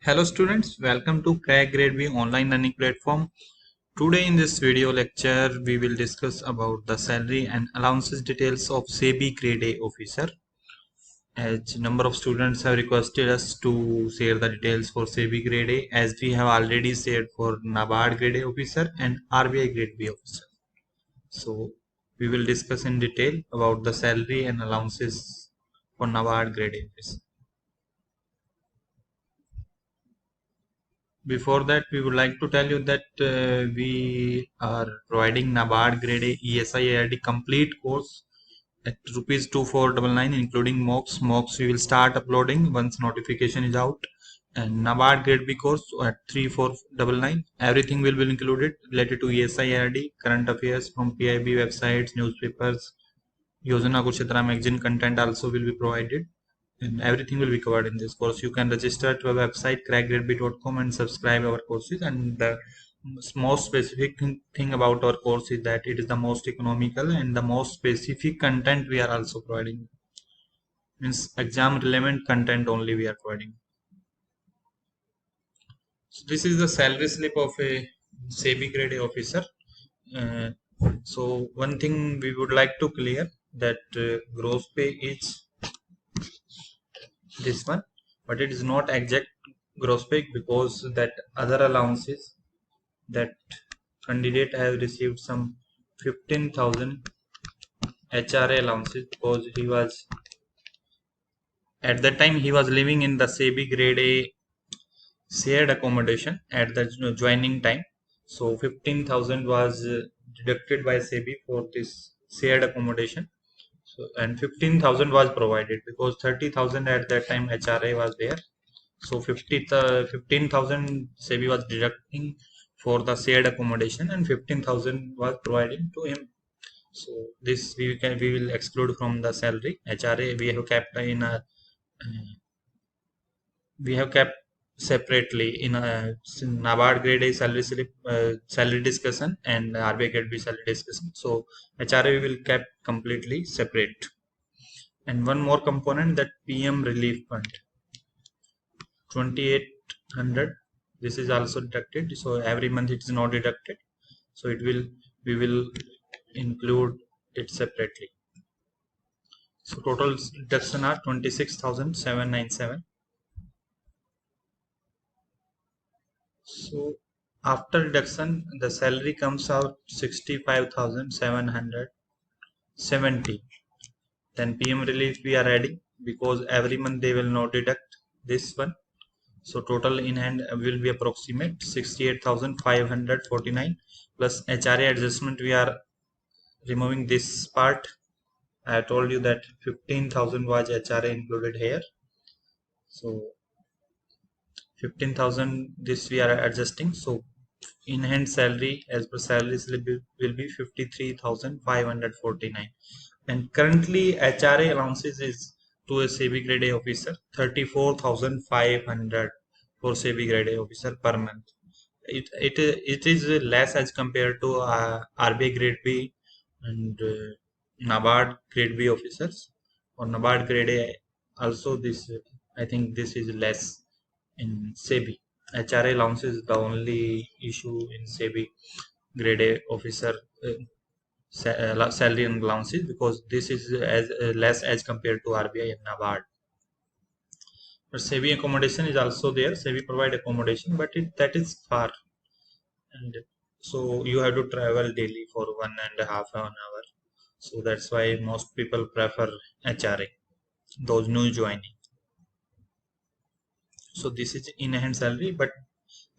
Hello students, welcome to Crack Grade B online learning platform. Today in this video lecture, we will discuss about the salary and allowances details of SEBI Grade A officer. As number of students have requested us to share the details for SEBI Grade A, as we have already shared for NABARD Grade A officer and RBI Grade B officer. So we will discuss in detail about the salary and allowances for NABARD Grade A officer. Before that, we would like to tell you that we are providing NABARD Grade A ESI complete course at rupees 2499, including mocks. Mocks we will start uploading once notification is out. And NABARD Grade B course at 3499. Everything will be included related to ESI current affairs from PIB websites, newspapers, Yojana Kurukshetra magazine content also will be provided, and everything will be covered in this course. You can register to our website crackgradeb.com and subscribe our courses. And the most specific thing about our course is that it is the most economical and the most specific content we are also providing. Means exam relevant content only we are providing. So this is the salary slip of a SEBI grade A officer. Uh, so one thing we would like to clear that gross pay is this one, but it is not exact gross pay because that other allowances that candidate has received some 15,000 HRA allowances because he was at that time he was living in the SEBI grade A shared accommodation at the joining time. So 15,000 was deducted by SEBI for this shared accommodation. So and 15,000 was provided because 30,000 at that time HRA was there. So 15,000 SEBI was deducting for the shared accommodation and 15,000 was providing to him. So this we will exclude from the salary. HRA we have kept separately in a NABARD grade A salary slip, salary discussion and RBI grade B salary discussion. So HRA we will kept completely separate. And one more component, that PM relief fund 2800, this is also deducted. So every month it is not deducted, so we will include it separately. So total deduction are 26,797. So after deduction the salary comes out 65,770. Then PM relief we are adding because every month they will not deduct this one. So total in hand will be approximate 68,549 plus HRA adjustment. We are removing this part. I told you that 15,000 was HRA included here. So 15,000 this we are adjusting. So in hand salary as per salary slip will be 53,549. And currently HRA allowances is to a SEBI grade A officer 34,500 for SEBI grade A officer per month. It is less as compared to RBI grade B and NABARD grade B officers or NABARD grade A. Also, this I think this is less in SEBI. HRA allowance is the only issue in SEBI grade A officer salary and allowances because this is as less as compared to RBI and NABARD. But SEBI accommodation is also there. SEBI provide accommodation, but that is far, and so you have to travel daily for 1.5 an hour. So that's why most people prefer HRA, those new joining. So this is in hand salary, but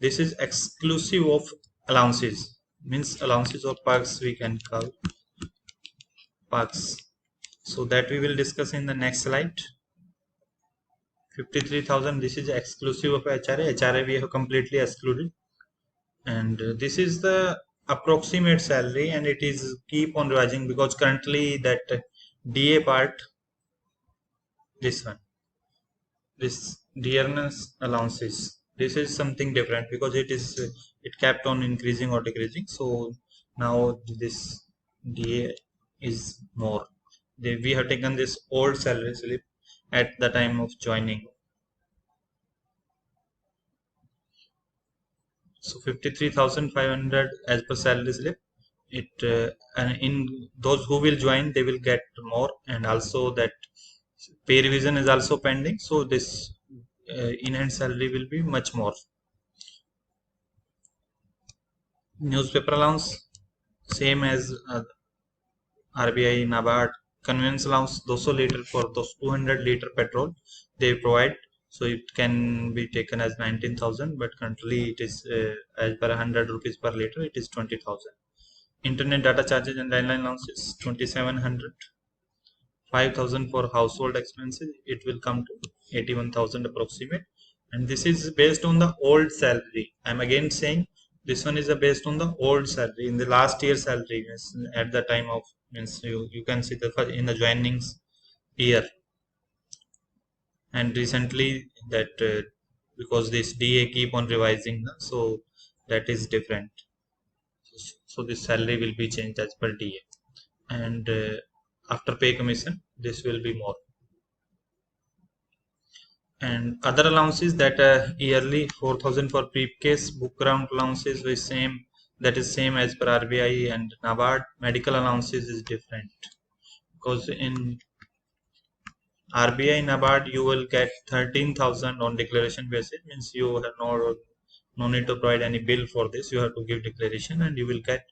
this is exclusive of allowances, means allowances or perks we can call perks. So that we will discuss in the next slide. 53,000, this is exclusive of HRA. HRA we have completely excluded, and this is the approximate salary, and it is keep on rising because currently that DA part, this one, this dearness allowances, this is something different because it kept on increasing or decreasing. So now this DA is more. We have taken this old salary slip at the time of joining. So 53,500 as per salary slip. It and in those who will join, they will get more, and also that pay revision is also pending. So this in-hand salary will be much more. Newspaper allowance same as RBI, NABARD. Convenience allowance 200 liter for those 200 liter petrol they provide. So it can be taken as 19,000, but currently it is as per 100 rupees per liter, it is 20,000. Internet data charges and landline allowance is 2,700. 5,000 for household expenses, it will come to 81,000 approximate. And this is based on the old salary. I'm again saying this one is based on the old salary in the last year salary, means at the time of, means you can see the in the joinings year. And recently that because this DA keep on revising, so that is different. So this salary will be changed as per DA. And after pay commission, this will be more. And other allowances that yearly 4,000 for briefcase, book round allowances is same, that is same as per RBI and NABARD. Medical allowances is different because in RBI NABARD you will get 13,000 on declaration basis, means you have no need to provide any bill for this, you have to give declaration, and you will get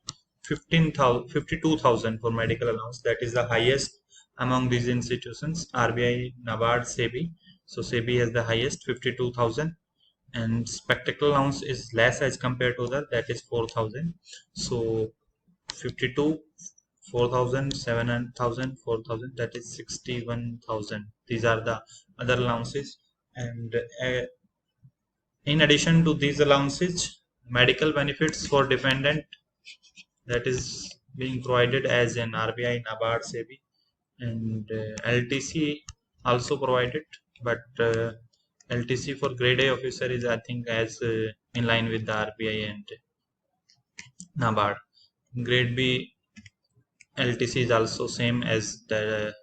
52,000 for medical allowance. That is the highest among these institutions, RBI, NABARD, SEBI. So SEBI has the highest 52,000, and spectacle allowance is less as compared to that is 4,000. So 52, 4,000, 7,000, 4,000, that is 61,000. These are the other allowances. And in addition to these allowances, medical benefits for dependent, that is being provided as an RBI, NABARD, SEBI, and LTC also provided, but LTC for grade A officer is, I think, as in line with the RBI and NABARD. Grade B LTC is also same as the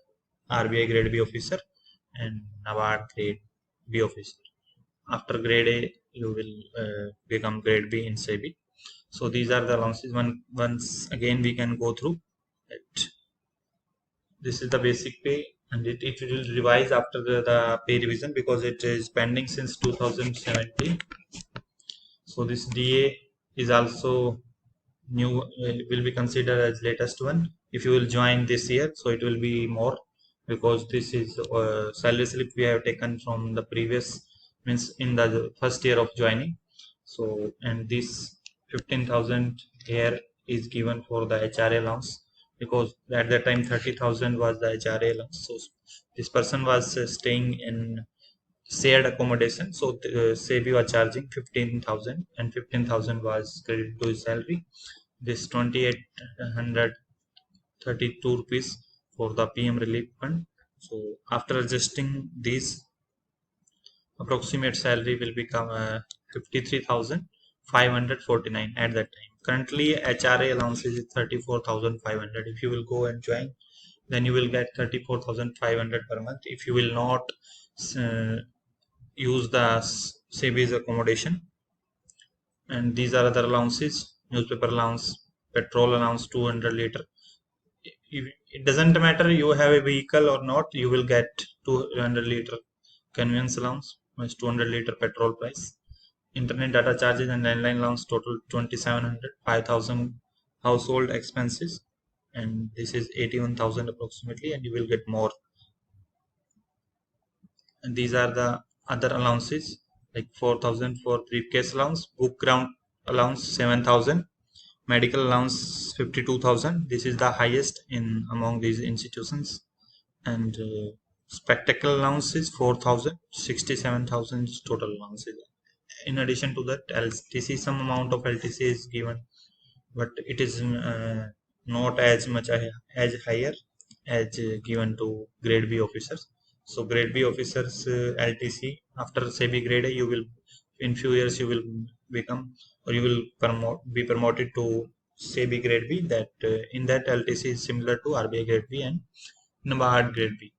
RBI grade B officer and NABARD grade B officer. After grade A, you will become grade B in SEBI. So these are the allowances. Once again, we can go through it. This is the basic pay, and it will revise after the pay revision because it is pending since 2017. So this DA is also new, will be considered as latest one if you will join this year, so it will be more because this is salary slip we have taken from the previous, means in the first year of joining. So and this 15,000 here is given for the HRA allowance, because at that time 30,000 was the HRA allowance. So this person was staying in shared accommodation, so SEBI was charging 15,000 and 15,000 was credited to his salary. This 2,832 rupees for the PM relief fund. So after adjusting these, approximate salary will become 53,549 at that time. Currently HRA allowance is 34,500. If you will go and join, then you will get 34,500 per month if you will not uh, use the SEBI's accommodation. And these are other allowances: newspaper allowance, petrol allowance 200 liter. It doesn't matter you have a vehicle or not, you will get 200 liter convenience allowance, means 200 liter petrol price. Internet data charges and landline allowance total 2,700. 5,000 household expenses, and this is 81,000 approximately, and you will get more. And these are the other allowances, like 4,000 for briefcase allowance, book ground allowance 7,000, medical allowance 52,000. This is the highest in among these institutions. And spectacle allowance is 4,000. 67,000 is total allowances. In addition to that, LTC, some amount of LTC is given, but it is not as much as higher as given to grade B officers. So grade B officers LTC after SEBI grade A, you will in few years you will become, or you will be promoted to SEBI grade B. That in that LTC is similar to RBI grade B and NABARD grade B.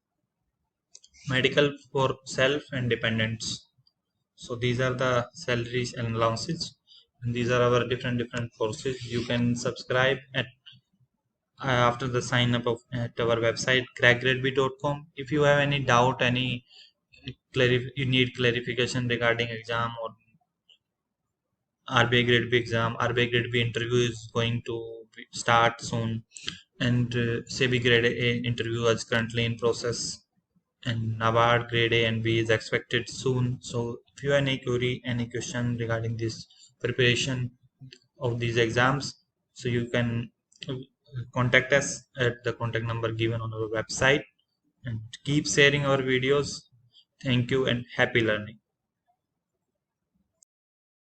Medical for self and dependents. So these are the salaries and allowances. And these are our different courses. You can subscribe at after the sign up of at our website crackgradeby.com. If you have any doubt, any you need clarification regarding exam or RBI Grade B exam, RBI Grade B interview is going to start soon, and SEBI Grade A interview is currently in process, and NABARD Grade A and B is expected soon. So, if you have any query, any question regarding this preparation of these exams, so you can contact us at the contact number given on our website, and keep sharing our videos. Thank you and happy learning.